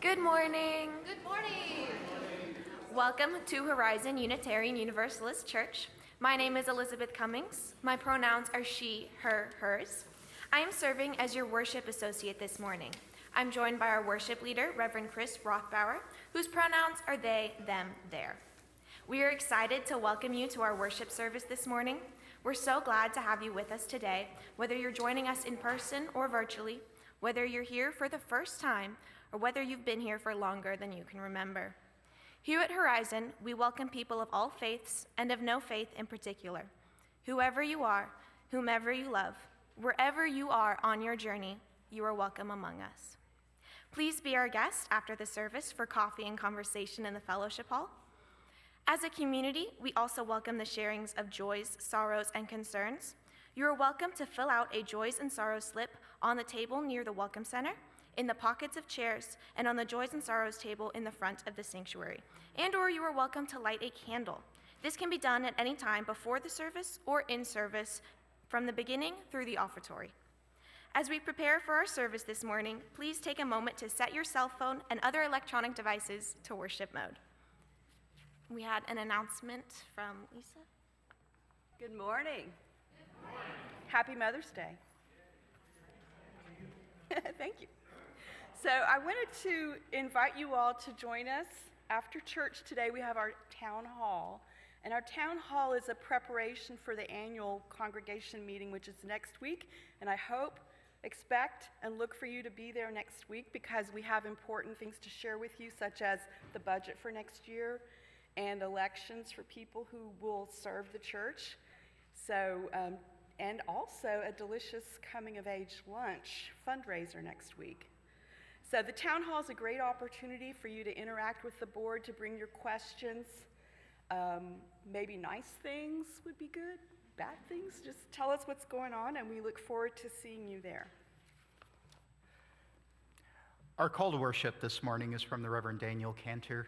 Good morning. Good morning. Welcome to Horizon Unitarian Universalist Church. My name is Elizabeth Cummings. My pronouns are she, her, hers. I am serving as your worship associate this morning. I'm joined by our worship leader, Reverend Chris Rothbauer, whose pronouns are they, them, their. We are excited to welcome you to our worship service this morning. We're so glad to have you with us today, whether you're joining us in person or virtually, whether you're here for the first time, or whether you've been here for longer than you can remember. Here at Horizon, we welcome people of all faiths and of no faith in particular. Whoever you are, whomever you love, wherever you are on your journey, you are welcome among us. Please be our guest after the service for coffee and conversation in the fellowship hall. As a community, we also welcome the sharings of joys, sorrows, and concerns. You are welcome to fill out a joys and sorrows slip on the table near the Welcome Center, in the pockets of chairs, and on the joys and sorrows table in the front of the sanctuary. And/or you are welcome to light a candle. This can be done at any time before the service or in service from the beginning through the offertory. As we prepare for our service this morning, please take a moment to set your cell phone and other electronic devices to worship mode. We had an announcement from Lisa. Good morning. Good morning. Happy Mother's Day. Thank you. So I wanted to invite you all to join us after church today. We have our town hall, and our town hall is a preparation for the annual congregation meeting, which is next week, and I expect and look for you to be there next week because we have important things to share with you, such as the budget for next year and elections for people who will serve the church. So, and also a delicious coming-of-age lunch fundraiser next week. So the town hall is a great opportunity for you to interact with the board, to bring your questions. Maybe nice things would be good, bad things, just tell us what's going on, and we look forward to seeing you there. Our call to worship this morning is from the Reverend Daniel Cantor.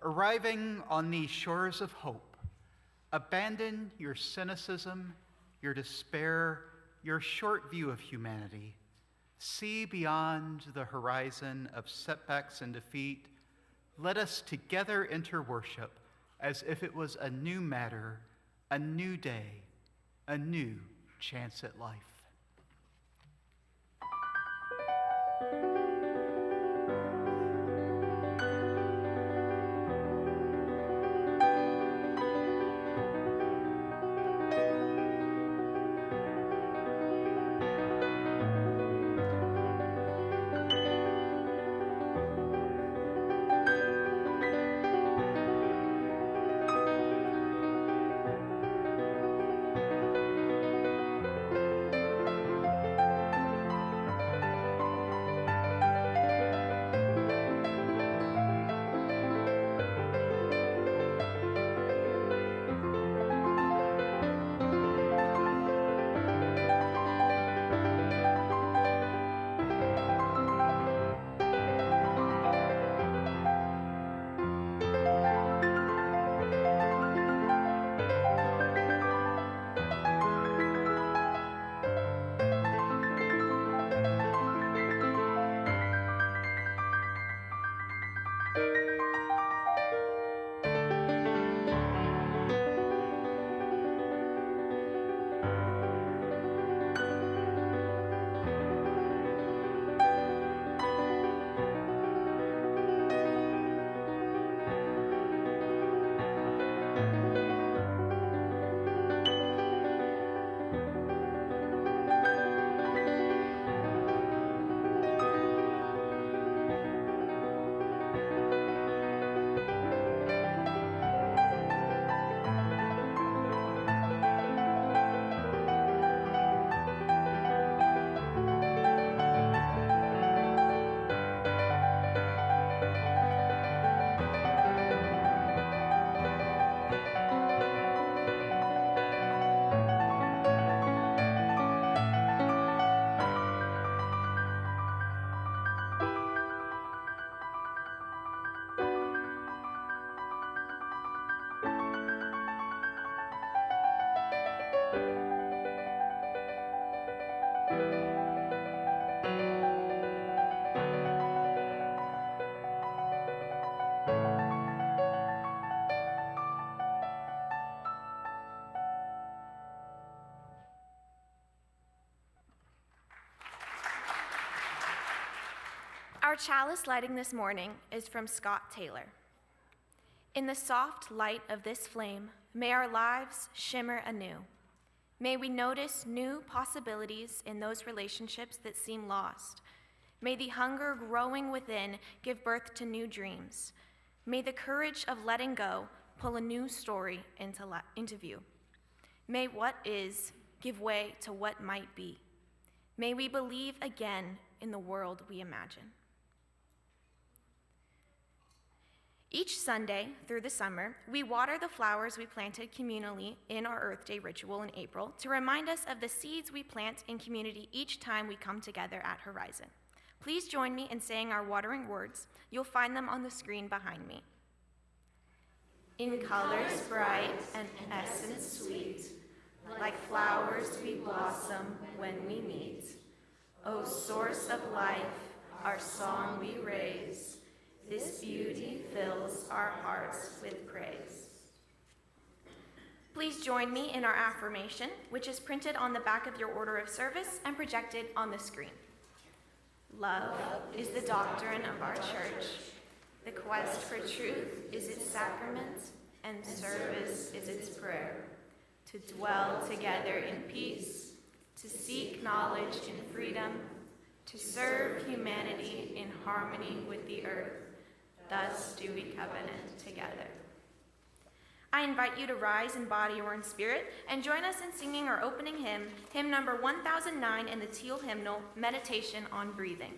Arriving on these shores of hope, abandon your cynicism, your despair, your short view of humanity. See beyond the horizon of setbacks and defeat. Let us together enter worship as if it was a new matter, a new day, a new chance at life. Our chalice lighting this morning is from Scott Taylor. In the soft light of this flame, may our lives shimmer anew. May we notice new possibilities in those relationships that seem lost. May the hunger growing within give birth to new dreams. May the courage of letting go pull a new story into view. May what is give way to what might be. May we believe again in the world we imagine. Each Sunday through the summer, we water the flowers we planted communally in our Earth Day ritual in April to remind us of the seeds we plant in community each time we come together at Horizon. Please join me in saying our watering words. You'll find them on the screen behind me. In colors bright and essence sweet, like flowers we blossom when we meet. O source of life, our song we raise. This beauty fills our hearts with praise. Please join me in our affirmation, which is printed on the back of your order of service and projected on the screen. Love is the doctrine of our church. The quest for truth is its sacrament, and service is its prayer. To dwell together in peace, to seek knowledge in freedom, to serve humanity in harmony with the earth. Thus do we covenant together. I invite you to rise in body or in spirit and join us in singing our opening hymn, hymn number 1009 in the Teal hymnal, Meditation on Breathing.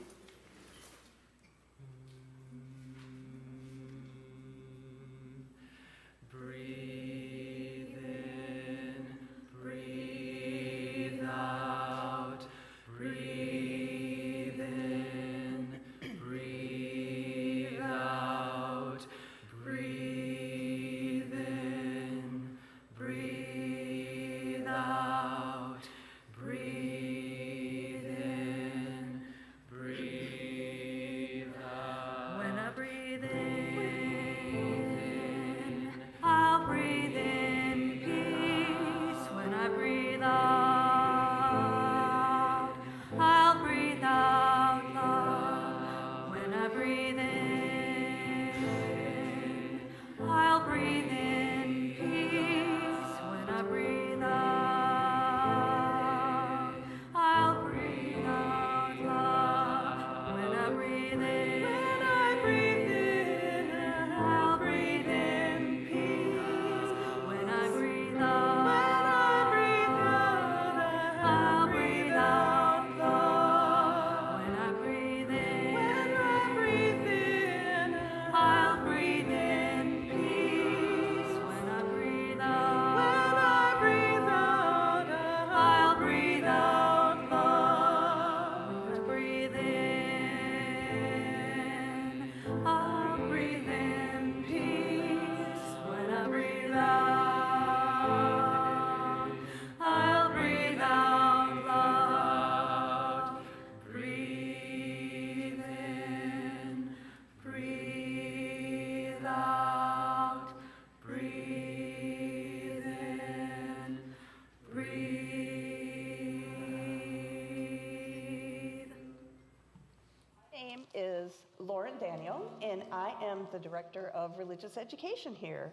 And I am the Director of Religious Education here.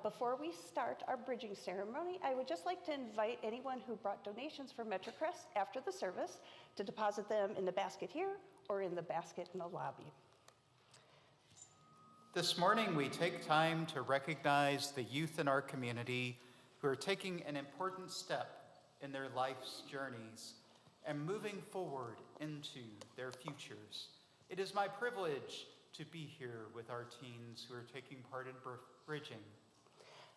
Before we start our bridging ceremony, I would just like to invite anyone who brought donations for MetroCrest after the service to deposit them in the basket here or in the basket in the lobby. This morning, we take time to recognize the youth in our community who are taking an important step in their life's journeys and moving forward into their futures. It is my privilege to be here with our teens who are taking part in bridging.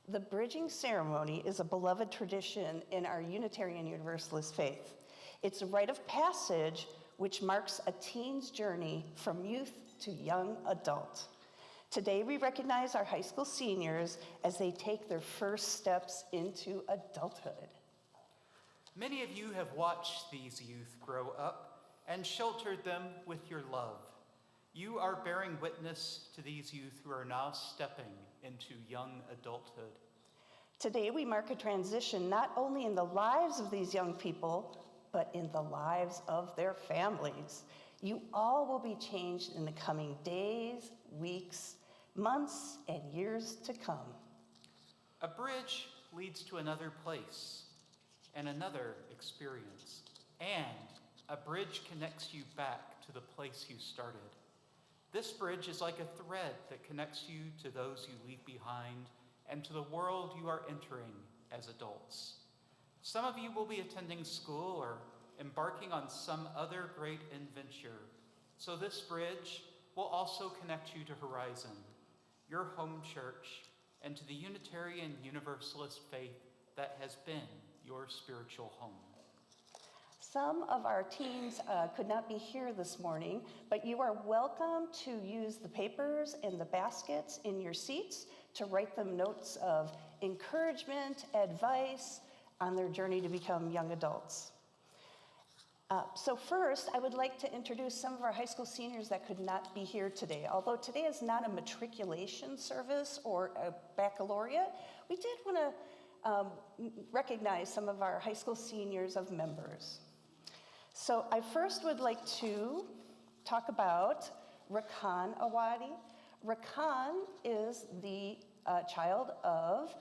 The bridging ceremony is a beloved tradition in our Unitarian Universalist faith. It's a rite of passage which marks a teen's journey from youth to young adult. Today we recognize our high school seniors as they take their first steps into adulthood. Many of you have watched these youth grow up and sheltered them with your love. You are bearing witness to these youth who are now stepping into young adulthood. Today we mark a transition not only in the lives of these young people, but in the lives of their families. You all will be changed in the coming days, weeks, months, and years to come. A bridge leads to another place and another experience, and a bridge connects you back to the place you started. This bridge is like a thread that connects you to those you leave behind and to the world you are entering as adults. Some of you will be attending school or embarking on some other great adventure, so this bridge will also connect you to Horizon, your home church, and to the Unitarian Universalist faith that has been your spiritual home. Some of our teens could not be here this morning, but you are welcome to use the papers and the baskets in your seats to write them notes of encouragement, advice on their journey to become young adults. So first, I would like to introduce some of our high school seniors that could not be here today. Although today is not a matriculation service or a baccalaureate, we did want to recognize some of our high school seniors of members. So I first would like to talk about Rakan Awadi. Rakan is the child of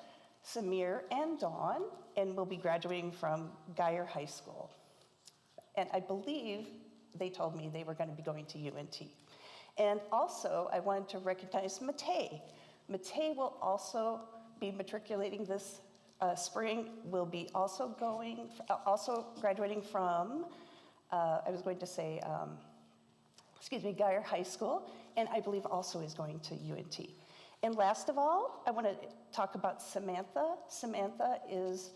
Samir and Dawn, and will be graduating from Geyer High School. And I believe they told me they were going to be going to UNT. And also, I wanted to recognize Matei. Matei will also be matriculating this spring, will be also graduating from, Geyer High School, and I believe also is going to UNT. And last of all, I want to talk about Samantha. Samantha is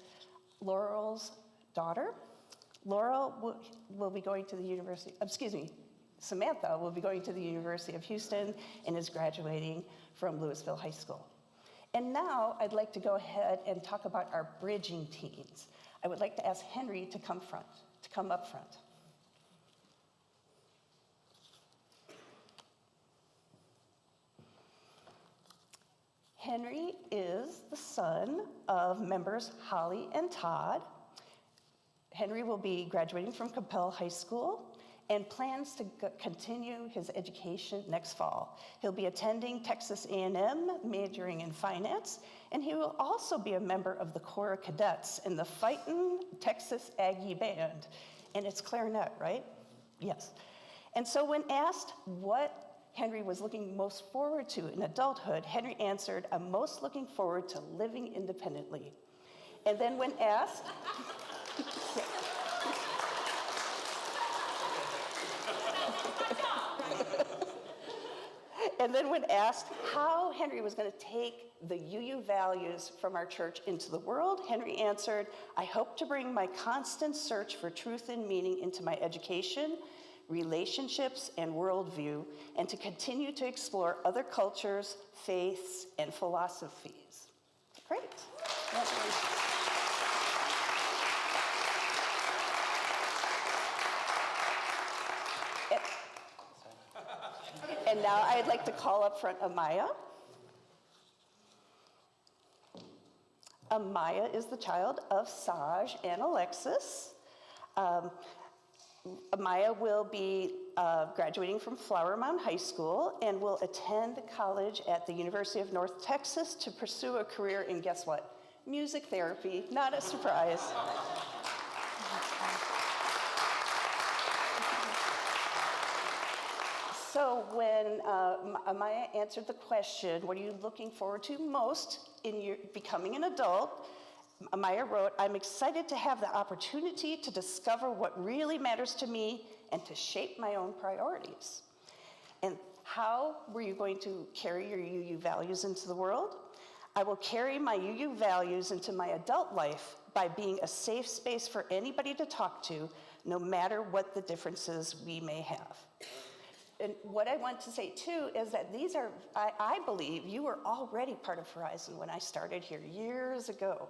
Laurel's daughter. Laurel will be going to the Samantha will be going to the University of Houston and is graduating from Louisville High School. And now I'd like to go ahead and talk about our bridging teens. I would like to ask Henry to come up front. Henry is the son of members Holly and Todd. Henry will be graduating from Capel High School and plans to continue his education next fall. He'll be attending Texas A&M, majoring in finance, and he will also be a member of the Corps of Cadets in the Fightin' Texas Aggie Band. And it's clarinet, right? Yes. And so when asked what Henry was looking most forward to in adulthood, Henry answered, "I'm most looking forward to living independently." And then when asked, how Henry was going to take the UU values from our church into the world, Henry answered, "I hope to bring my constant search for truth and meaning into my education, relationships, and worldview, and to continue to explore other cultures, faiths, and philosophies." Great. Congratulations. And now I'd like to call up front Amaya. Amaya is the child of Saj and Alexis. Amaya will be graduating from Flower Mound High School and will attend college at the University of North Texas to pursue a career in, guess what? Music therapy. Not a surprise. So when Amaya answered the question, what are you looking forward to most in your becoming an adult? Amaya wrote, "I'm excited to have the opportunity to discover what really matters to me and to shape my own priorities." And how were you going to carry your UU values into the world? "I will carry my UU values into my adult life by being a safe space for anybody to talk to, no matter what the differences we may have." And what I want to say too is that these are, I believe you were already part of Horizon when I started here years ago.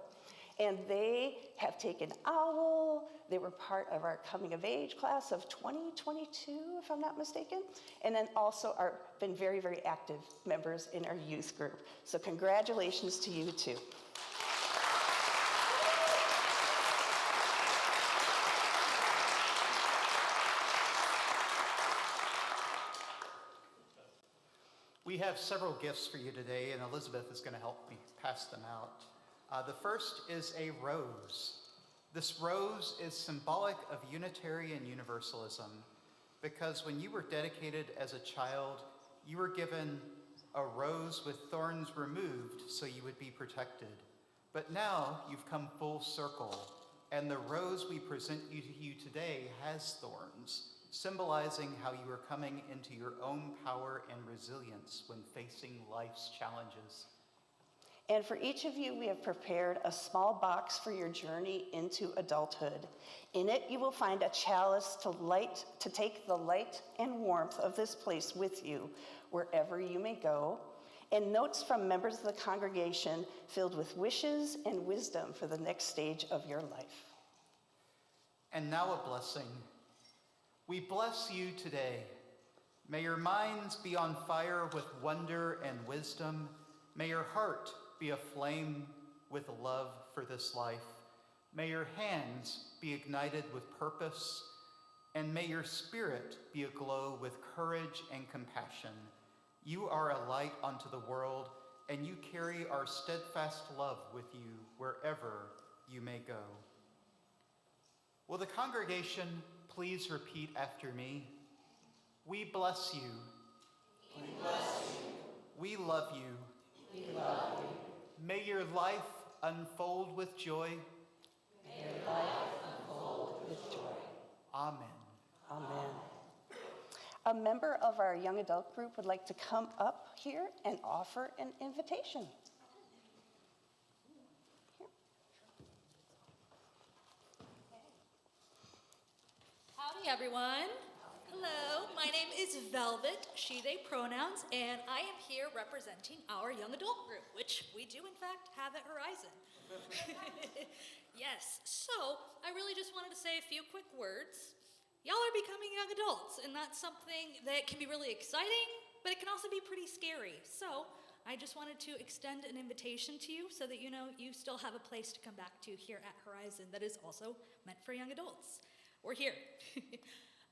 And they have taken OWL, they were part of our coming of age class of 2022, if I'm not mistaken, and then also been very, very active members in our youth group. So congratulations to you too. We have several gifts for you today, and Elizabeth is going to help me pass them out. The first is a rose. This rose is symbolic of Unitarian Universalism because when you were dedicated as a child, you were given a rose with thorns removed so you would be protected. But now you've come full circle, and the rose we present you to you today has thorns, symbolizing how you are coming into your own power and resilience when facing life's challenges. And for each of you, we have prepared a small box for your journey into adulthood. In it, you will find a chalice to take the light and warmth of this place with you wherever you may go, and notes from members of the congregation filled with wishes and wisdom for the next stage of your life. And now a blessing. We bless you today. May your minds be on fire with wonder and wisdom. May your heart be aflame with love for this life. May your hands be ignited with purpose, and may your spirit be aglow with courage and compassion. You are a light unto the world, and you carry our steadfast love with you wherever you may go. Will the congregation please repeat after me? We bless you. We bless you. We love you. We love you. May your life unfold with joy. May your life unfold with joy. Amen. Amen. A member of our young adult group would like to come up here and offer an invitation. Howdy, everyone. Hello, my name is Velvet, she, they pronouns, and I am here representing our young adult group, which we do, in fact, have at Horizon. Yes, so I really just wanted to say a few quick words. Y'all are becoming young adults, and that's something that can be really exciting, but it can also be pretty scary. So I just wanted to extend an invitation to you so that you know you still have a place to come back to here at Horizon that is also meant for young adults. We're here.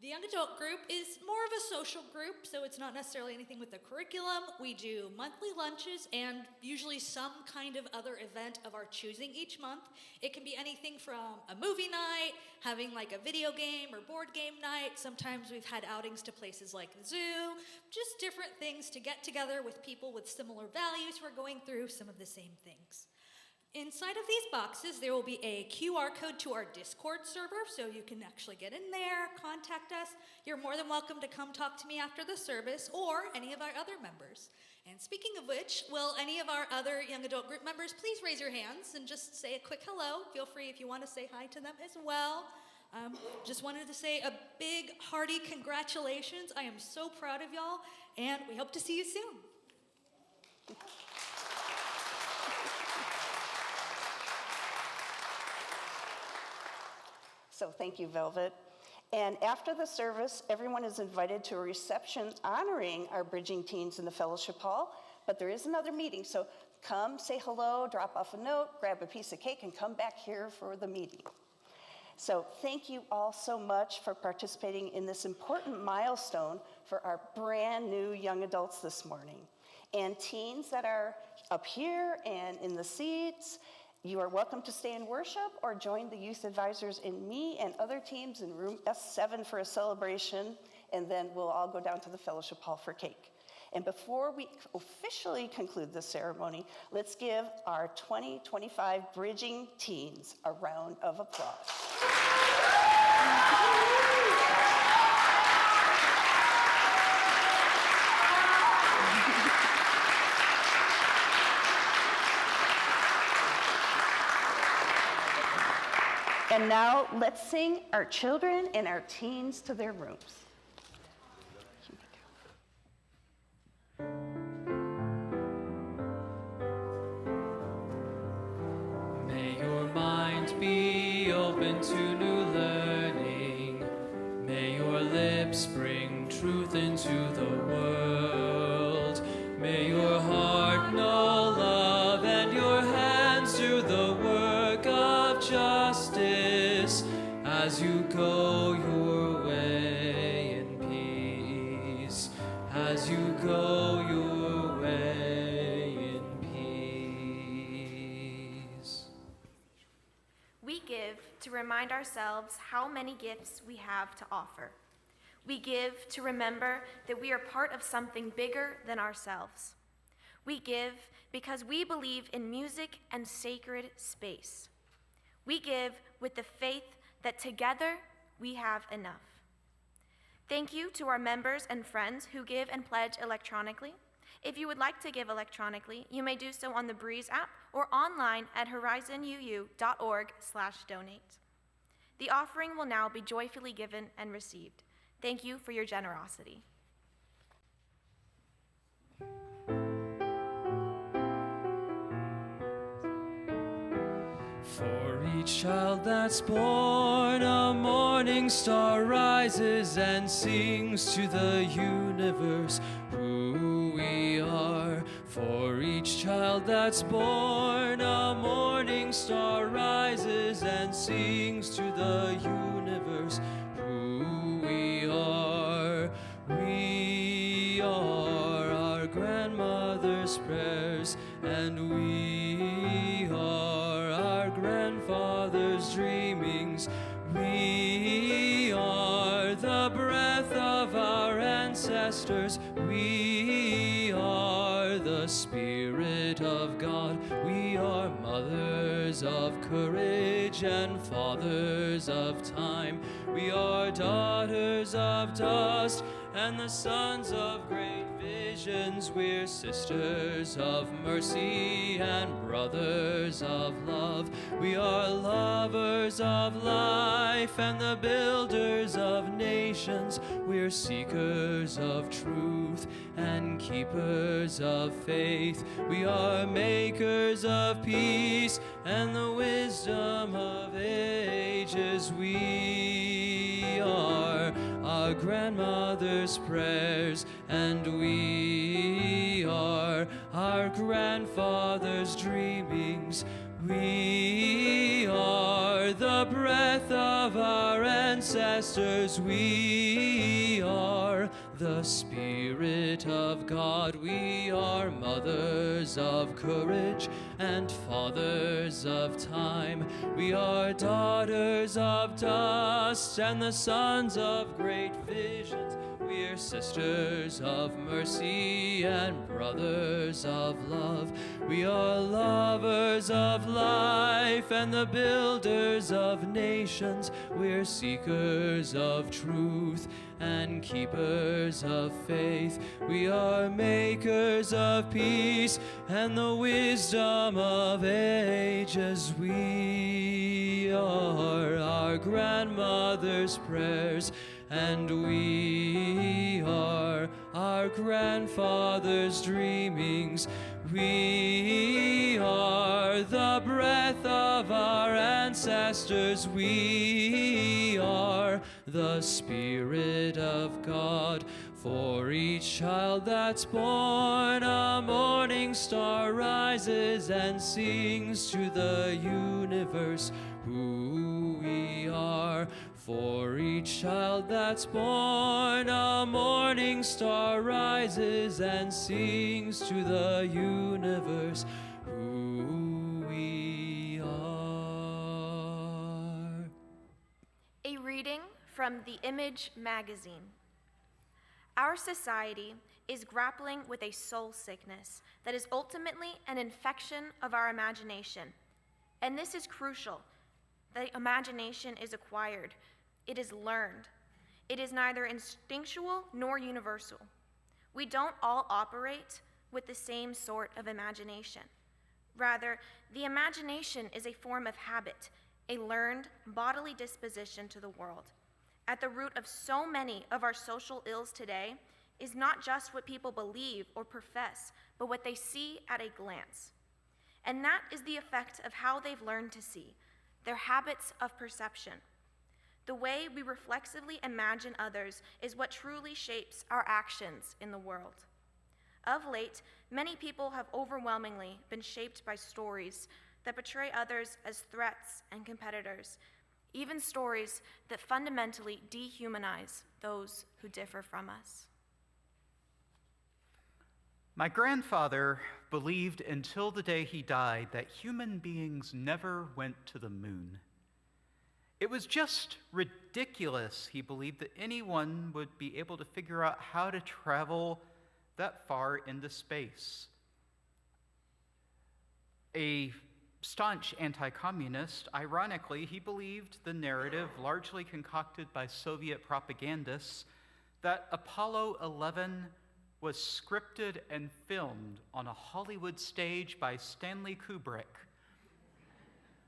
The young adult group is more of a social group, so it's not necessarily anything with the curriculum. We do monthly lunches and usually some kind of other event of our choosing each month. It can be anything from a movie night, having like a video game or board game night. Sometimes we've had outings to places like the zoo, just different things to get together with people with similar values who are going through some of the same things. Inside of these boxes, there will be a QR code to our Discord server, so you can actually get in there, contact us. You're more than welcome to come talk to me after the service or any of our other members. And speaking of which, will any of our other young adult group members please raise your hands and just say a quick hello. Feel free if you want to say hi to them as well. Just wanted to say a big, hearty congratulations. I am so proud of y'all, and we hope to see you soon. So thank you, Velvet. And after the service, everyone is invited to a reception honoring our bridging teens in the fellowship hall, but there is another meeting, so come say hello, drop off a note, grab a piece of cake, and come back here for the meeting. So thank you all so much for participating in this important milestone for our brand new young adults this morning. And teens that are up here and in the seats, you are welcome to stay in worship or join the youth advisors and me and other teams in room S7 for a celebration, and then we'll all go down to the fellowship hall for cake. And before we officially conclude the ceremony, let's give our 2025 Bridging Teens a round of applause. And now let's sing our children and our teens to their rooms. May your mind be open to new learning. May your lips bring truth into the world. May your heart know love and your hands do the work of justice as you go your way in peace, as you go your remind ourselves how many gifts we have to offer. We give to remember that we are part of something bigger than ourselves. We give because we believe in music and sacred space. We give with the faith that together we have enough. Thank you to our members and friends who give and pledge electronically. If you would like to give electronically, you may do so on the Breeze app or online at horizonuu.org/donate. The offering will now be joyfully given and received. Thank you for your generosity. For each child that's born, a morning star rises and sings to the universe who we are. For each child that's born, a morning star rises and sings to the universe who we are. We are our grandmother's prayers, and we are our grandfather's dreamings. We are the breath of our ancestors. We are the Spirit of God. We are mothers of courage and fathers of time. We are daughters of dust and the sons of great visions. We're sisters of mercy and brothers of love. We are lovers of life and the builders of nations. We're seekers of truth and keepers of faith. We are makers of peace and the wisdom of ages. We are our grandmother's prayers, and we are our grandfather's dreamings. We are the breath of our ancestors. We are the Spirit of God. We are mothers of courage and fathers of time. We are daughters of dust and the sons of great visions. We're sisters of mercy and brothers of love. We are lovers of life and the builders of nations. We're seekers of truth and keepers of faith. We are makers of peace and the wisdom of ages. We are our grandmother's prayers, and we are our grandfather's dreamings. We are the breath of our ancestors. We are the Spirit of God. For each child that's born, a morning star rises and sings to the universe who we are. For each child that's born, a morning star rises and sings to the universe who we are. A reading from the Image magazine. Our society is grappling with a soul sickness that is ultimately an infection of our imagination. And this is crucial. The imagination is acquired. It is learned. It is neither instinctual nor universal. We don't all operate with the same sort of imagination. Rather, the imagination is a form of habit, a learned bodily disposition to the world. At the root of so many of our social ills today is not just what people believe or profess, but what they see at a glance. And that is the effect of how they've learned to see, their habits of perception. The way we reflexively imagine others is what truly shapes our actions in the world. Of late, many people have overwhelmingly been shaped by stories that portray others as threats and competitors, even stories that fundamentally dehumanize those who differ from us. My grandfather believed until the day he died that human beings never went to the moon. It was just ridiculous, he believed, that anyone would be able to figure out how to travel that far into space. A staunch anti-communist, ironically, he believed the narrative largely concocted by Soviet propagandists that Apollo 11 was scripted and filmed on a Hollywood stage by Stanley Kubrick,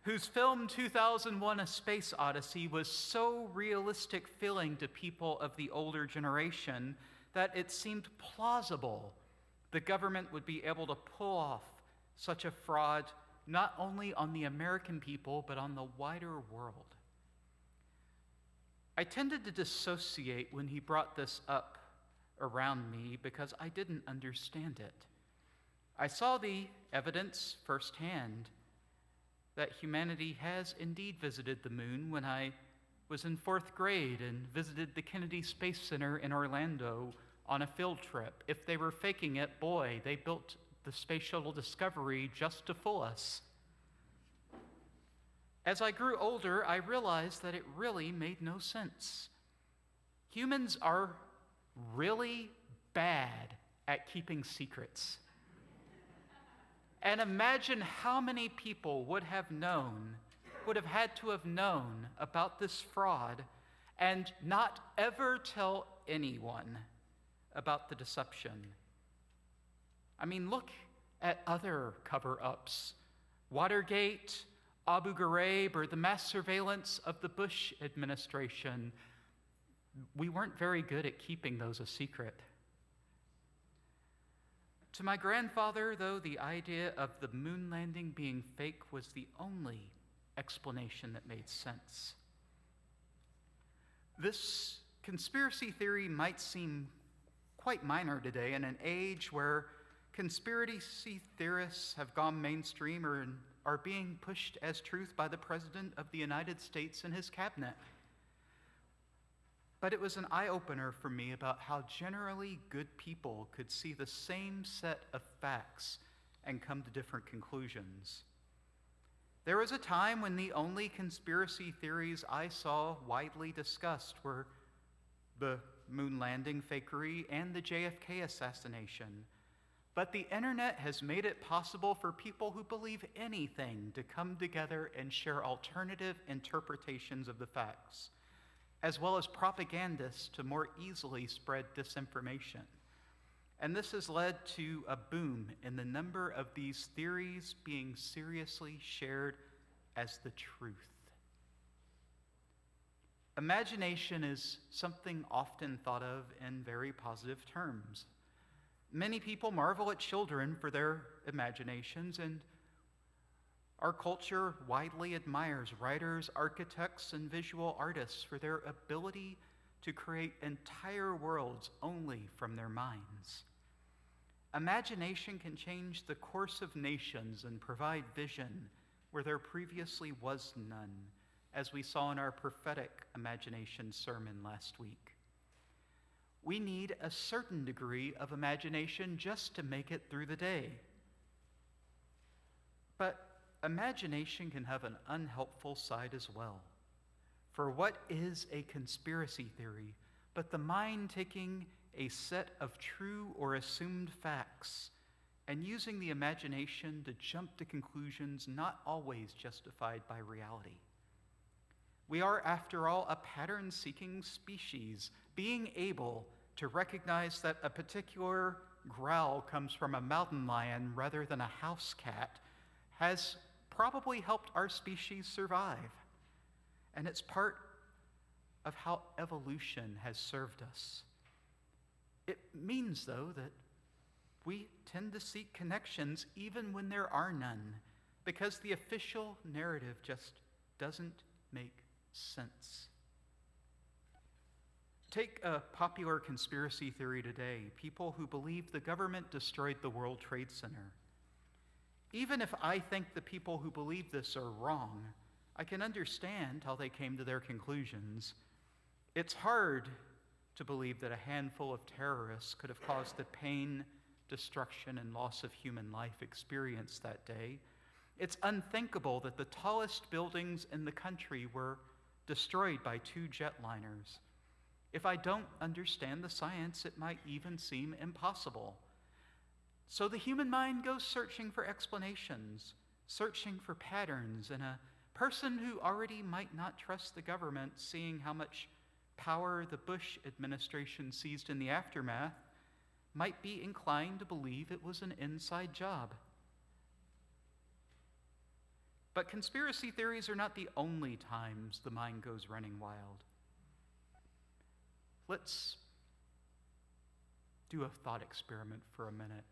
whose film 2001: A Space Odyssey was so realistic feeling to people of the older generation that it seemed plausible the government would be able to pull off such a fraud not only on the American people, but on the wider world. I tended to dissociate when he brought this up around me because I didn't understand it. I saw the evidence firsthand that humanity has indeed visited the moon when I was in 4th grade and visited the Kennedy Space Center in Orlando on a field trip. If they were faking it, boy, they built the Space Shuttle Discovery just to fool us. As I grew older, I realized that it really made no sense. Humans are really bad at keeping secrets. And imagine how many people would have had to have known about this fraud and not ever tell anyone about the deception. I mean, look at other cover-ups. Watergate, Abu Ghraib, or the mass surveillance of the Bush administration. We weren't very good at keeping those a secret. To my grandfather, though, the idea of the moon landing being fake was the only explanation that made sense. This conspiracy theory might seem quite minor today in an age where conspiracy theorists have gone mainstream or are being pushed as truth by the President of the United States and his cabinet. But it was an eye-opener for me about how generally good people could see the same set of facts and come to different conclusions. There was a time when the only conspiracy theories I saw widely discussed were the moon landing fakery and the JFK assassination. But the internet has made it possible for people who believe anything to come together and share alternative interpretations of the facts, as well as propagandists to more easily spread disinformation. And this has led to a boom in the number of these theories being seriously shared as the truth. Imagination is something often thought of in very positive terms. Many people marvel at children for their imaginations, and our culture widely admires writers, architects, and visual artists for their ability to create entire worlds only from their minds. Imagination can change the course of nations and provide vision where there previously was none, as we saw in our prophetic imagination sermon last week. We need a certain degree of imagination just to make it through the day. But imagination can have an unhelpful side as well. For what is a conspiracy theory but the mind taking a set of true or assumed facts and using the imagination to jump to conclusions not always justified by reality? We are, after all, a pattern-seeking species. Being able to recognize that a particular growl comes from a mountain lion rather than a house cat has probably helped our species survive. And it's part of how evolution has served us. It means, though, that we tend to seek connections even when there are none, because the official narrative just doesn't make sense. Take a popular conspiracy theory today, people who believe the government destroyed the World Trade Center. Even if I think the people who believe this are wrong, I can understand how they came to their conclusions. It's hard to believe that a handful of terrorists could have caused the pain, destruction, and loss of human life experienced that day. It's unthinkable that the tallest buildings in the country were destroyed by 2 jetliners. If I don't understand the science, it might even seem impossible. So the human mind goes searching for explanations, searching for patterns, and a person who already might not trust the government, seeing how much power the Bush administration seized in the aftermath, might be inclined to believe it was an inside job. But conspiracy theories are not the only times the mind goes running wild. Let's do a thought experiment for a minute.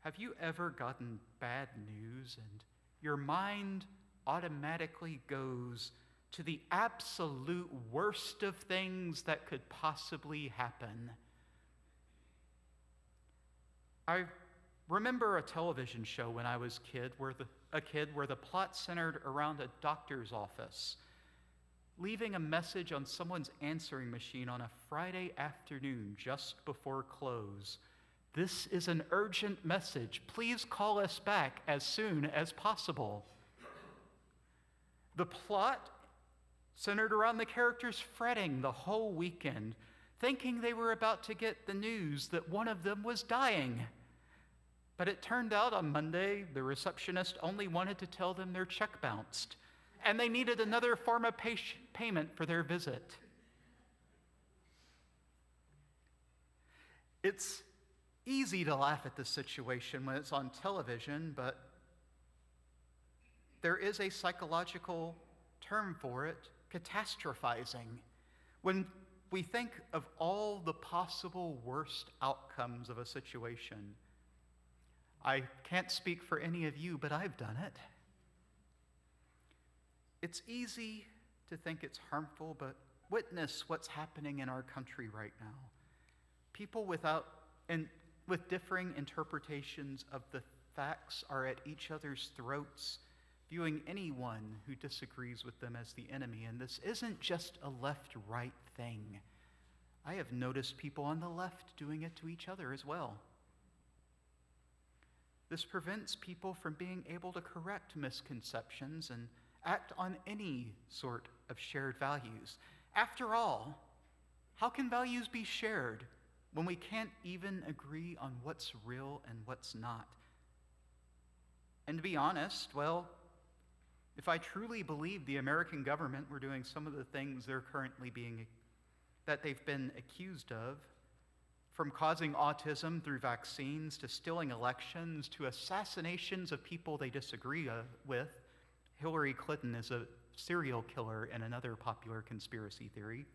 Have you ever gotten bad news and your mind automatically goes to the absolute worst of things that could possibly happen? I remember a television show when I was a kid where the plot centered around a doctor's office, leaving a message on someone's answering machine on a Friday afternoon just before close. This is an urgent message. Please call us back as soon as possible. The plot centered around the characters fretting the whole weekend, thinking they were about to get the news that one of them was dying. But it turned out on Monday, the receptionist only wanted to tell them their check bounced, and they needed another form of payment for their visit. It's easy to laugh at this situation when it's on television, but there is a psychological term for it, catastrophizing. When we think of all the possible worst outcomes of a situation, I can't speak for any of you, but I've done it. It's easy to think it's harmful, but witness what's happening in our country right now. People with differing interpretations of the facts are at each other's throats, viewing anyone who disagrees with them as the enemy. And this isn't just a left-right thing. I have noticed people on the left doing it to each other as well. This prevents people from being able to correct misconceptions and act on any sort of shared values. After all, how can values be shared when we can't even agree on what's real and what's not? And to be honest, well, if I truly believed the American government were doing some of the things that they've been accused of, from causing autism through vaccines to stealing elections to assassinations of people they disagree with, Hillary Clinton is a serial killer in another popular conspiracy theory,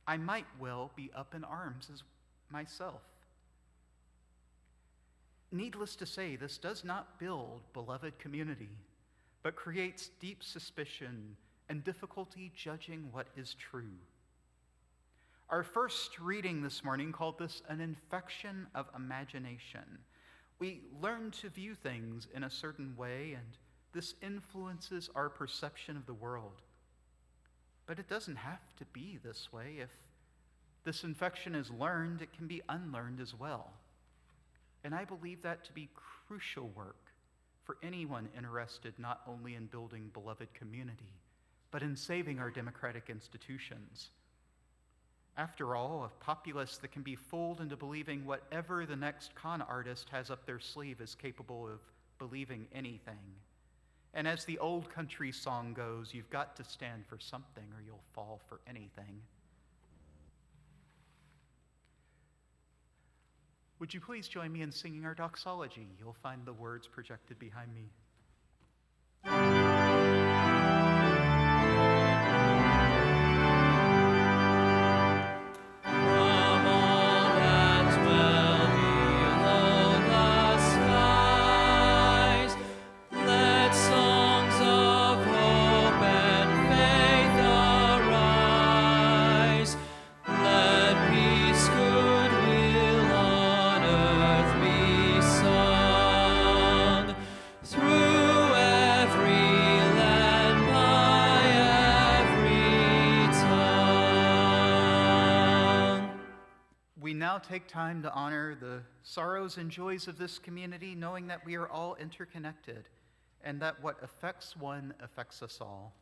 I might well be up in arms as myself. Needless to say, this does not build beloved community, but creates deep suspicion and difficulty judging what is true. Our first reading this morning called this an infection of imagination. We learn to view things in a certain way, and this influences our perception of the world. But it doesn't have to be this way. If this infection is learned, it can be unlearned as well. And I believe that to be crucial work for anyone interested not only in building beloved community, but in saving our democratic institutions. After all, a populace that can be fooled into believing whatever the next con artist has up their sleeve is capable of believing anything. And as the old country song goes, you've got to stand for something or you'll fall for anything. Would you please join me in singing our Doxology? You'll find the words projected behind me. Take time to honor the sorrows and joys of this community, knowing that we are all interconnected and that what affects one affects us all.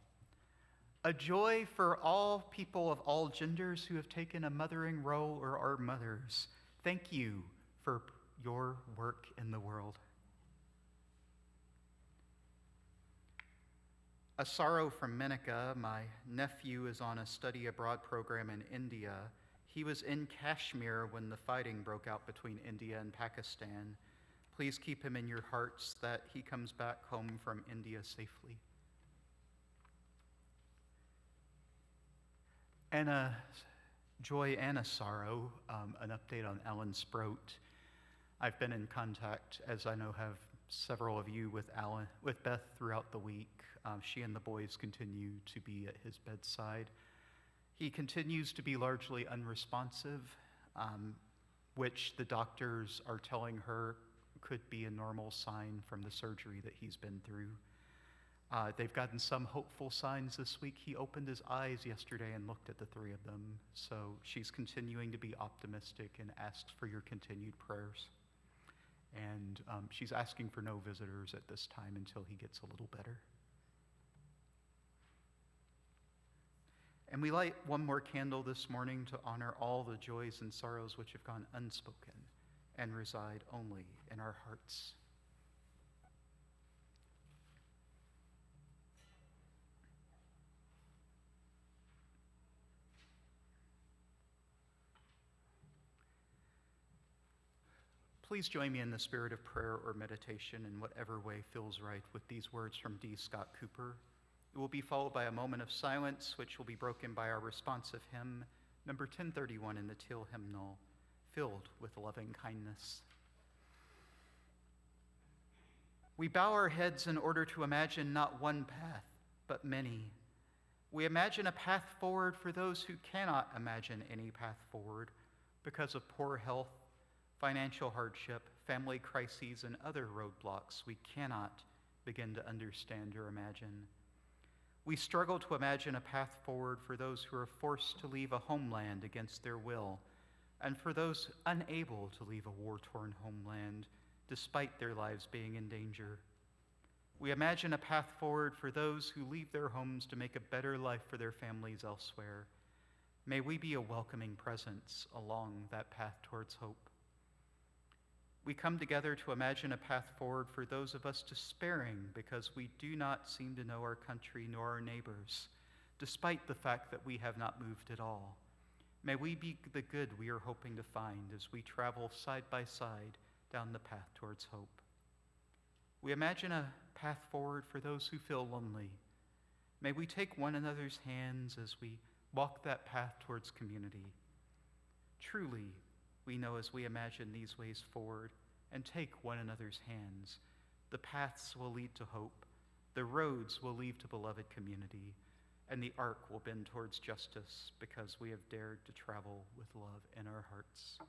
A joy for all people of all genders who have taken a mothering role or are mothers. Thank you for your work in the world. A sorrow from Menika. My nephew is on a study abroad program in India. He was in Kashmir when the fighting broke out between India and Pakistan. Please keep him in your hearts that he comes back home from India safely. And a joy and a sorrow, an update on Ellen Sproat. I've been in contact, as I know have several of you, with Beth throughout the week. She and the boys continue to be at his bedside. He continues to be largely unresponsive, which the doctors are telling her could be a normal sign from the surgery that he's been through. They've gotten some hopeful signs this week. He opened his eyes yesterday and looked at the three of them. So she's continuing to be optimistic and asks for your continued prayers. And she's asking for no visitors at this time until he gets a little better. And we light one more candle this morning to honor all the joys and sorrows which have gone unspoken and reside only in our hearts. Please join me in the spirit of prayer or meditation in whatever way feels right with these words from D. Scott Cooper. It will be followed by a moment of silence, which will be broken by our responsive hymn, number 1031 in the Teal hymnal, Filled with Loving Kindness. We bow our heads in order to imagine not one path, but many. We imagine a path forward for those who cannot imagine any path forward because of poor health, financial hardship, family crises, and other roadblocks we cannot begin to understand or imagine. We struggle to imagine a path forward for those who are forced to leave a homeland against their will, and for those unable to leave a war-torn homeland despite their lives being in danger. We imagine a path forward for those who leave their homes to make a better life for their families elsewhere. May we be a welcoming presence along that path towards hope. We come together to imagine a path forward for those of us despairing because we do not seem to know our country nor our neighbors, despite the fact that we have not moved at all. May we be the good we are hoping to find as we travel side by side down the path towards hope. We imagine a path forward for those who feel lonely. May we take one another's hands as we walk that path towards community. Truly, we know as we imagine these ways forward and take one another's hands, the paths will lead to hope, the roads will lead to beloved community, and the arc will bend towards justice because we have dared to travel with love in our hearts.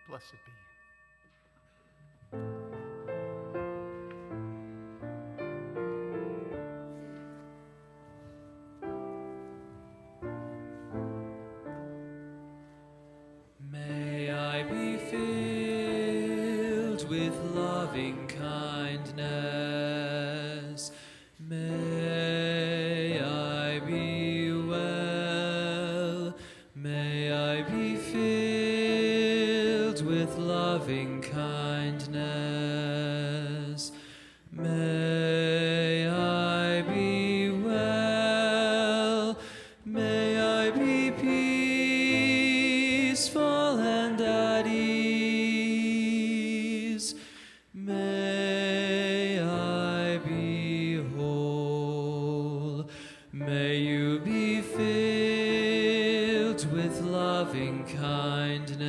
Blessed be. May I be filled with loving kindness. loving kindness.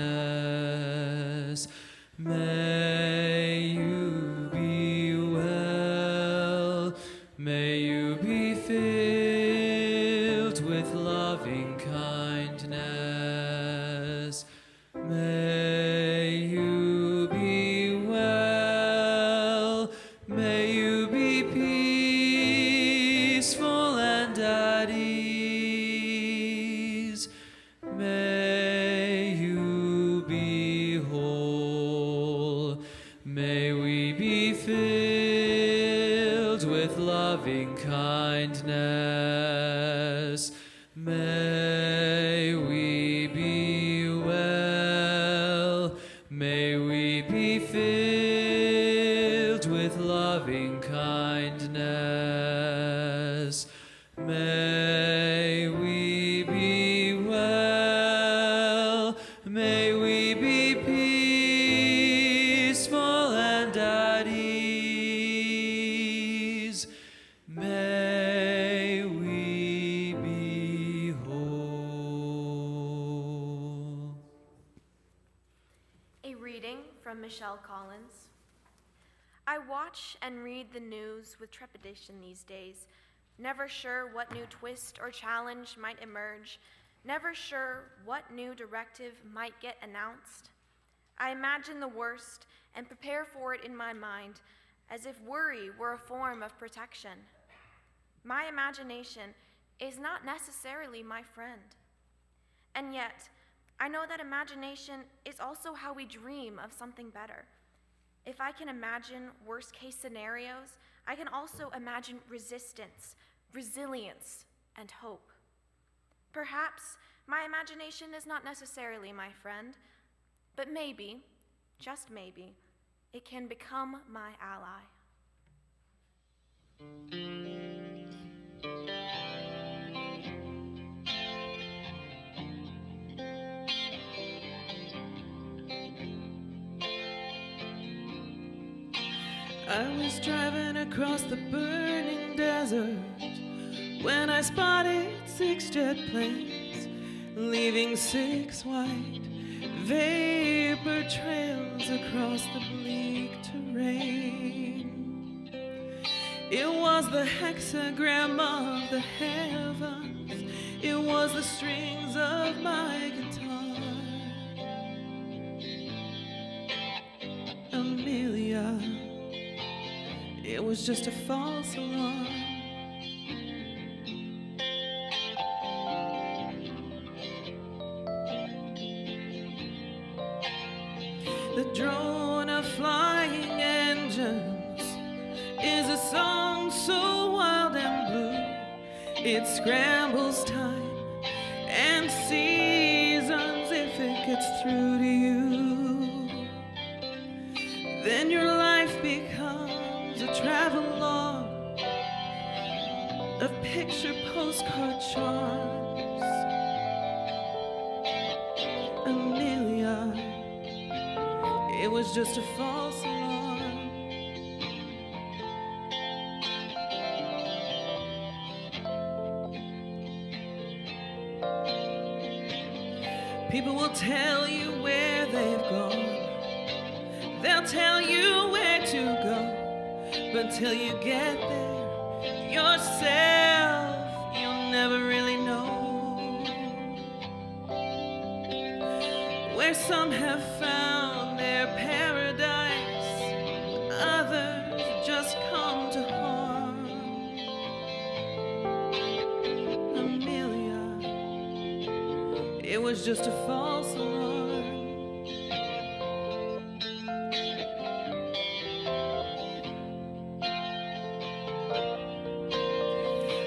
May you be well, may you be filled with loving kindness. May you be well, may you be peaceful and at ease. May you be whole, may we be filled with loving kindness. May we be well, may we be filled with loving kindness. May we be well, may we be peaceful and at ease. May we be whole. A reading from Michelle Collins. I watch and read the news with trepidation these days, never sure what new twist or challenge might emerge, never sure what new directive might get announced. I imagine the worst and prepare for it in my mind, as if worry were a form of protection. My imagination is not necessarily my friend. And yet, I know that imagination is also how we dream of something better. If I can imagine worst-case scenarios, I can also imagine resistance, resilience, and hope. Perhaps my imagination is not necessarily my friend, but maybe, just maybe, it can become my ally. I was driving across the burning desert when I spotted 6 jet planes, leaving 6 white vapor trails across the bleak terrain. It was the hexagram of the heavens, it was the strings of my guitar. Amelia, it was just a false alarm. The drone of flying engines is a song so wild and blue. It scrambles time and seasons if it gets through to you. Then your life becomes a travelogue of picture postcard charms. Amelia, it was just a false alarm. People will tell you where they've gone. They'll tell you where to go. But till you get there yourself, you'll never really know. Where some have found their paradise, others just come to harm. Amelia, it was just a false alarm.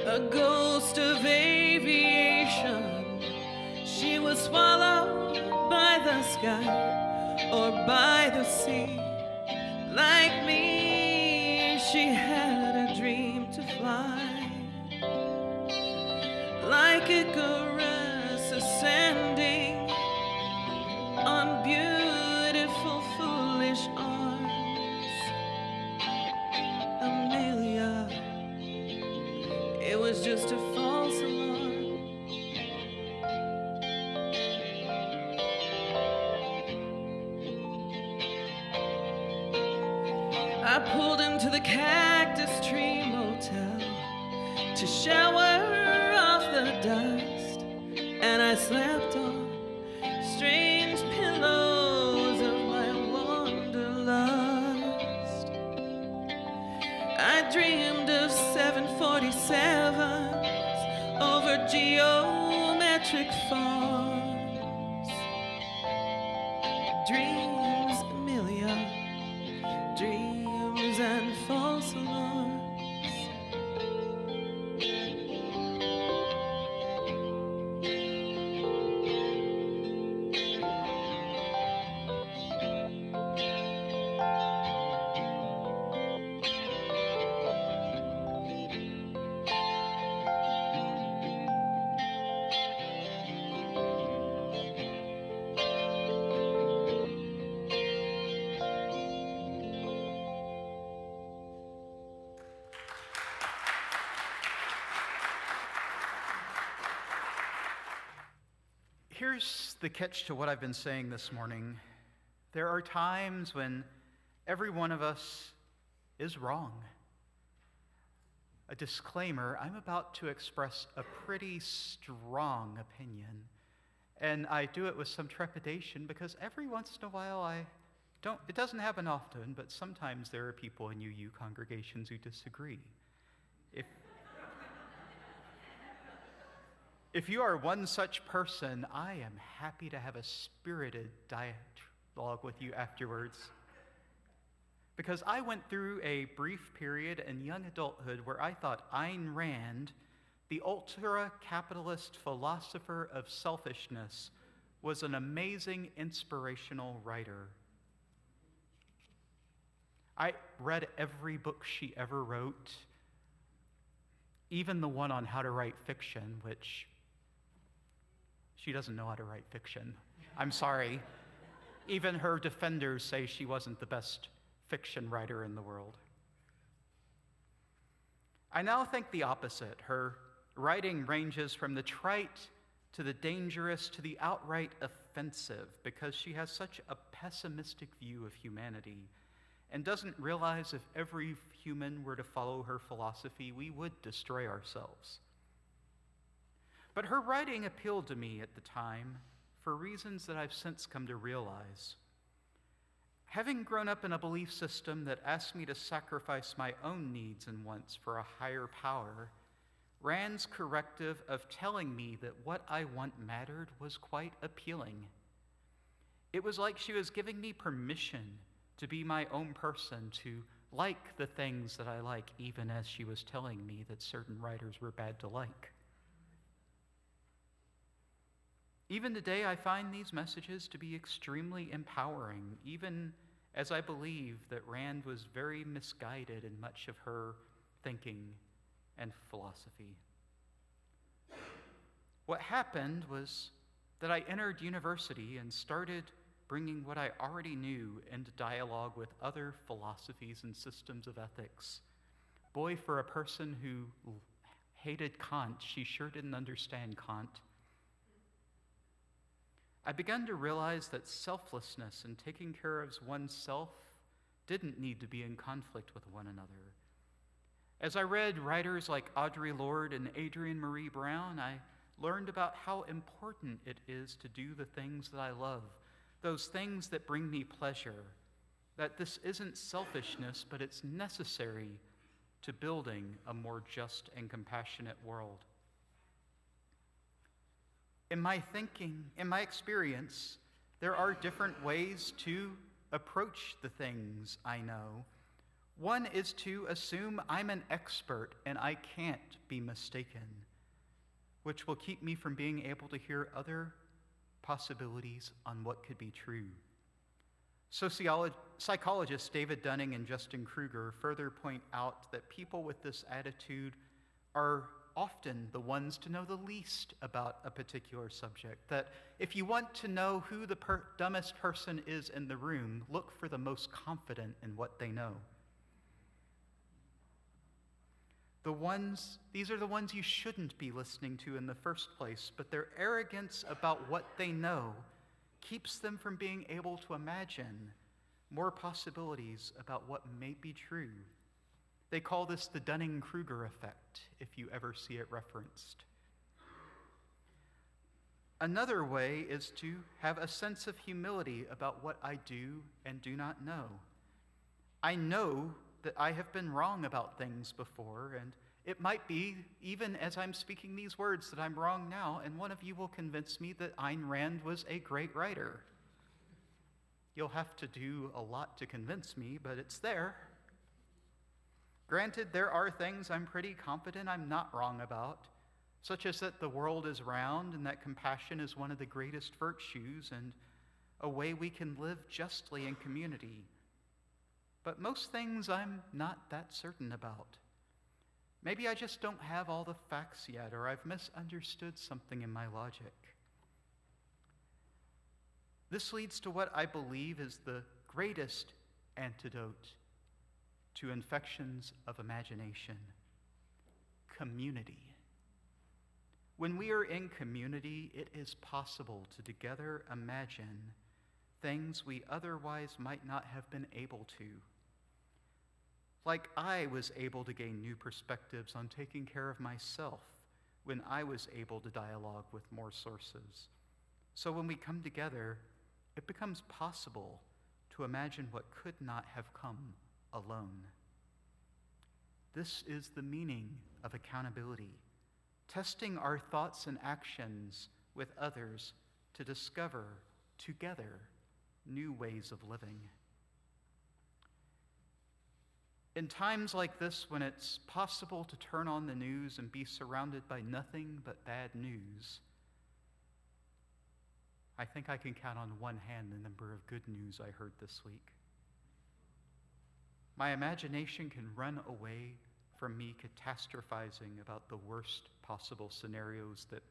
A ghost of aviation, she was swallowed by the sky or by the sea. Like me, she had a dream to fly, like a caress ascending on beautiful foolish arms. Amelia, it was just a false alarm. cactus tree motel to shower off the dust, and I slept on strange pillows of my wanderlust. I dreamed of 747s over geometric forms. Dreams, Amelia, dreams and false alarms. Here's the catch to what I've been saying this morning. There are times when every one of us is wrong. A disclaimer, I'm about to express a pretty strong opinion, and I do it with some trepidation because every once in a while it doesn't happen often, but sometimes there are people in UU congregations who disagree. If you are one such person, I am happy to have a spirited dialogue with you afterwards. Because I went through a brief period in young adulthood where I thought Ayn Rand, the ultra-capitalist philosopher of selfishness, was an amazing inspirational writer. I read every book she ever wrote, even the one on how to write fiction, which she doesn't know how to write fiction. I'm sorry. Even her defenders say she wasn't the best fiction writer in the world. I now think the opposite. Her writing ranges from the trite to the dangerous to the outright offensive because she has such a pessimistic view of humanity and doesn't realize if every human were to follow her philosophy, we would destroy ourselves. But her writing appealed to me at the time for reasons that I've since come to realize. Having grown up in a belief system that asked me to sacrifice my own needs and wants for a higher power, Rand's corrective of telling me that what I want mattered was quite appealing. It was like she was giving me permission to be my own person, to like the things that I like, even as she was telling me that certain writers were bad to like. Even today, I find these messages to be extremely empowering, even as I believe that Rand was very misguided in much of her thinking and philosophy. What happened was that I entered university and started bringing what I already knew into dialogue with other philosophies and systems of ethics. Boy, for a person who hated Kant, she sure didn't understand Kant. I began to realize that selflessness and taking care of oneself didn't need to be in conflict with one another. As I read writers like Audre Lorde and Adrienne Marie Brown, I learned about how important it is to do the things that I love, those things that bring me pleasure, that this isn't selfishness, but it's necessary to building a more just and compassionate world. In my thinking, in my experience, there are different ways to approach the things I know. One is to assume I'm an expert and I can't be mistaken, which will keep me from being able to hear other possibilities on what could be true. Psychologists David Dunning and Justin Kruger further point out that people with this attitude are often the ones to know the least about a particular subject. That if you want to know who the dumbest person is in the room, look for the most confident in what they know. These are the ones you shouldn't be listening to in the first place, but their arrogance about what they know keeps them from being able to imagine more possibilities about what may be true. They call this the Dunning-Kruger effect, if you ever see it referenced. Another way is to have a sense of humility about what I do and do not know. I know that I have been wrong about things before, and it might be, even as I'm speaking these words, that I'm wrong now, and one of you will convince me that Ayn Rand was a great writer. You'll have to do a lot to convince me, but it's there. Granted, there are things I'm pretty confident I'm not wrong about, such as that the world is round and that compassion is one of the greatest virtues and a way we can live justly in community. But most things I'm not that certain about. Maybe I just don't have all the facts yet, or I've misunderstood something in my logic. This leads to what I believe is the greatest antidote to infections of imagination: community. When we are in community, it is possible to together imagine things we otherwise might not have been able to. Like I was able to gain new perspectives on taking care of myself when I was able to dialogue with more sources. So when we come together, it becomes possible to imagine what could not have come alone. This is the meaning of accountability, testing our thoughts and actions with others to discover together new ways of living. In times like this, when it's possible to turn on the news and be surrounded by nothing but bad news, I think I can count on one hand the number of good news I heard this week. My imagination can run away from me catastrophizing about the worst possible scenarios that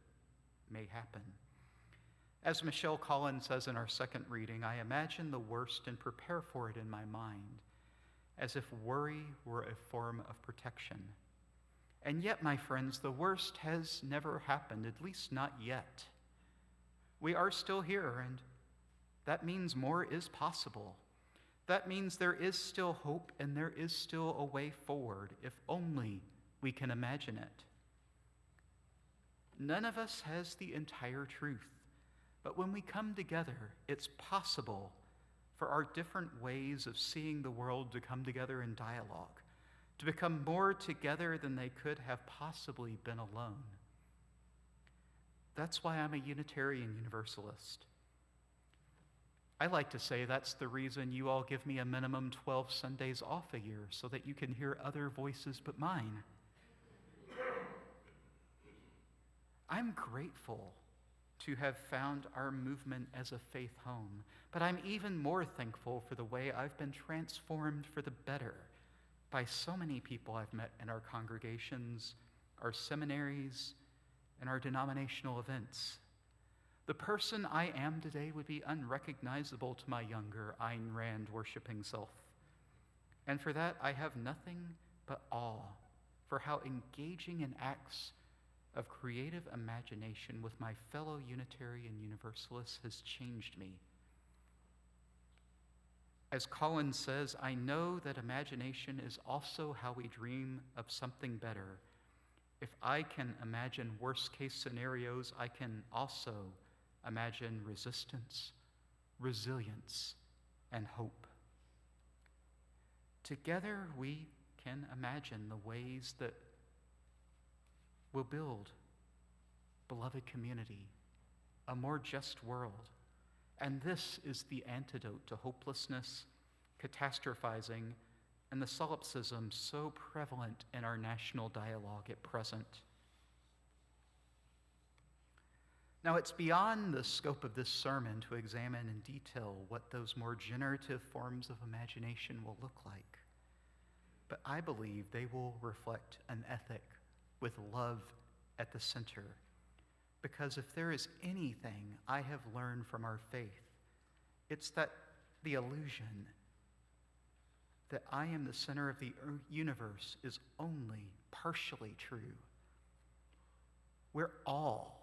may happen. As Michelle Collins says in our second reading, I imagine the worst and prepare for it in my mind, as if worry were a form of protection. And yet, my friends, the worst has never happened, at least not yet. We are still here, and that means more is possible. That means there is still hope and there is still a way forward, if only we can imagine it. None of us has the entire truth, but when we come together, it's possible for our different ways of seeing the world to come together in dialogue, to become more together than they could have possibly been alone. That's why I'm a Unitarian Universalist. I like to say that's the reason you all give me a minimum 12 Sundays off a year, so that you can hear other voices but mine. I'm grateful to have found our movement as a faith home, but I'm even more thankful for the way I've been transformed for the better by so many people I've met in our congregations, our seminaries, and our denominational events. The person I am today would be unrecognizable to my younger Ayn Rand worshiping self. And for that, I have nothing but awe for how engaging in acts of creative imagination with my fellow Unitarian Universalists has changed me. As Collins says, I know that imagination is also how we dream of something better. If I can imagine worst-case scenarios, I can also imagine resistance, resilience, and hope. Together, we can imagine the ways that will build beloved community, a more just world. And this is the antidote to hopelessness, catastrophizing, and the solipsism so prevalent in our national dialogue at present. Now, it's beyond the scope of this sermon to examine in detail what those more generative forms of imagination will look like. But I believe they will reflect an ethic with love at the center. Because if there is anything I have learned from our faith, it's that the illusion that I am the center of the universe is only partially true. We're all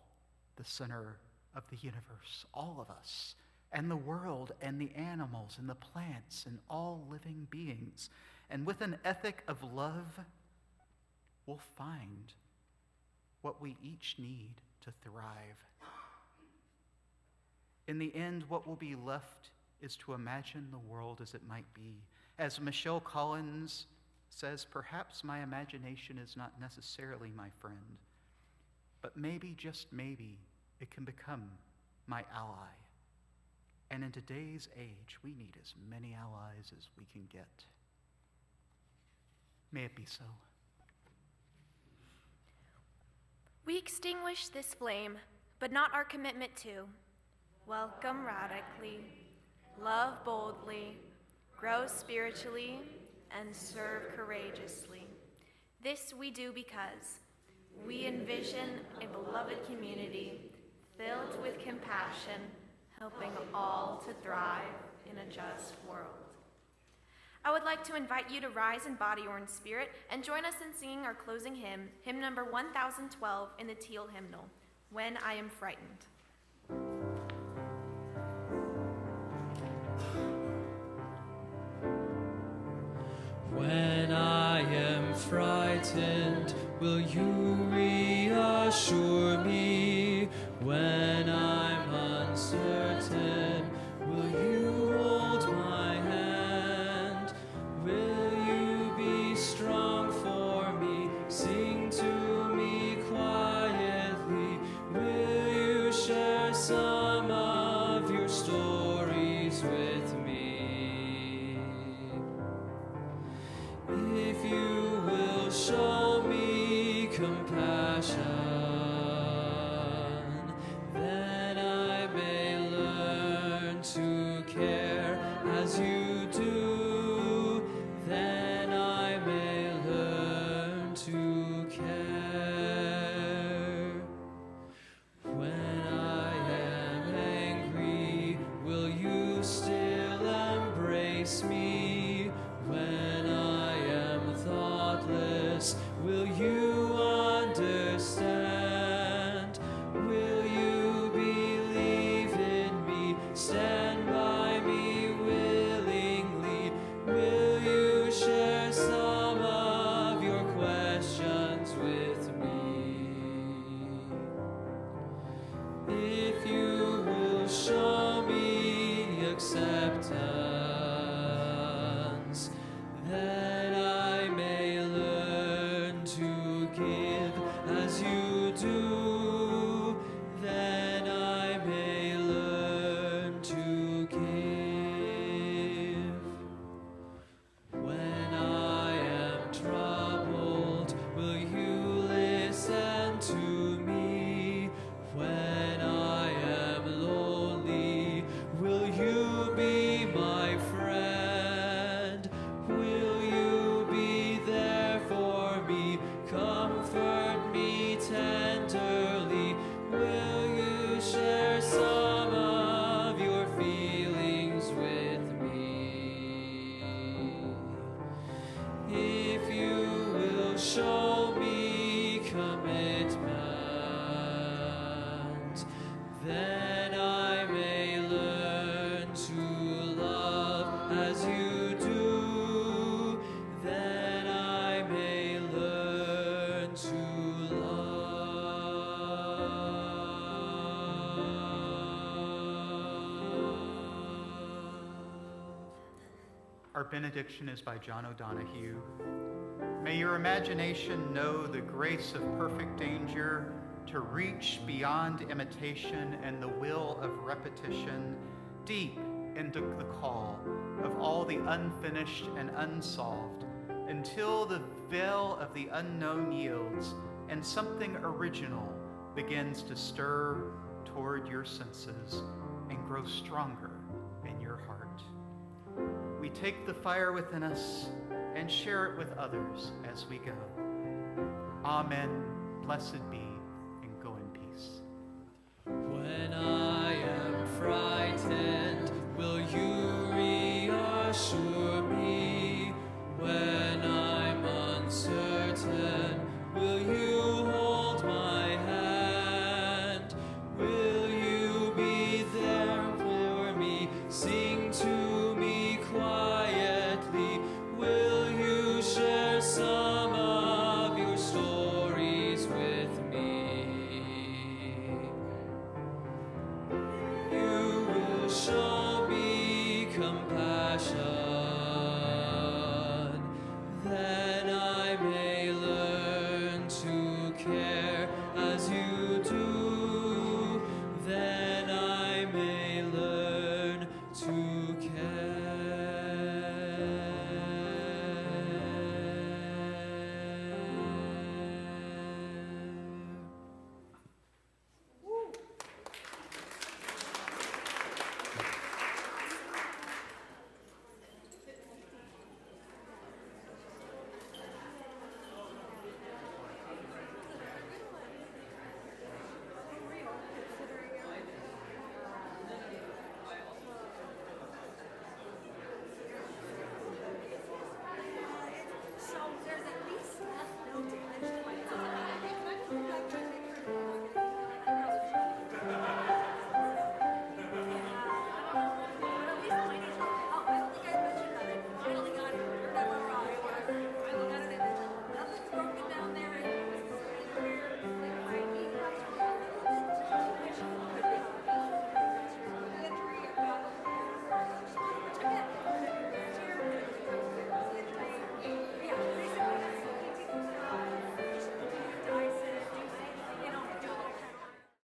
the center of the universe, all of us, and the world, and the animals, and the plants, and all living beings. And with an ethic of love, we'll find what we each need to thrive. In the end, what will be left is to imagine the world as it might be. As Michelle Collins says, perhaps my imagination is not necessarily my friend, but maybe, just maybe, it can become my ally. And in today's age, we need as many allies as we can get. May it be so. We extinguish this flame, but not our commitment to welcome radically, love boldly, grow spiritually, and serve courageously. This we do because we envision a beloved community filled with compassion, helping all to thrive in a just world. I would like to invite you to rise in body or in spirit and join us in singing our closing hymn, hymn number 1012 in the Teal hymnal, When I Am Frightened. When I am frightened, will you reassure me? When I'm uncertain, will you hold my hand? Will you be strong for me? Sing to me quietly. Will you share some of your stories with me? If you will show me compassion, then I may learn to care as you do. Then I may learn to care. When I am angry, will you still embrace me? When I am thoughtless, will you understand? Will you believe in me? Stand by me willingly. Will you share some of your questions with me? If you will show me acceptance, then I may learn to give as you do. Then I may learn to give. When I am troubled, will you listen to me? When I am lonely, will you be my friend? Will you be there for me? Comfort me tenderly. Will you share some of your feelings with me? If you will show me commitment, then I may learn to love as you do. Then I may learn to love. Our benediction is by John O'Donohue. May your imagination know the grace of perfect danger to reach beyond imitation and the will of repetition, deep into the call of all the unfinished and unsolved, until the veil of the unknown yields and something original begins to stir toward your senses and grow stronger in your heart. We take the fire within us and share it with others as we go. Amen. Blessed be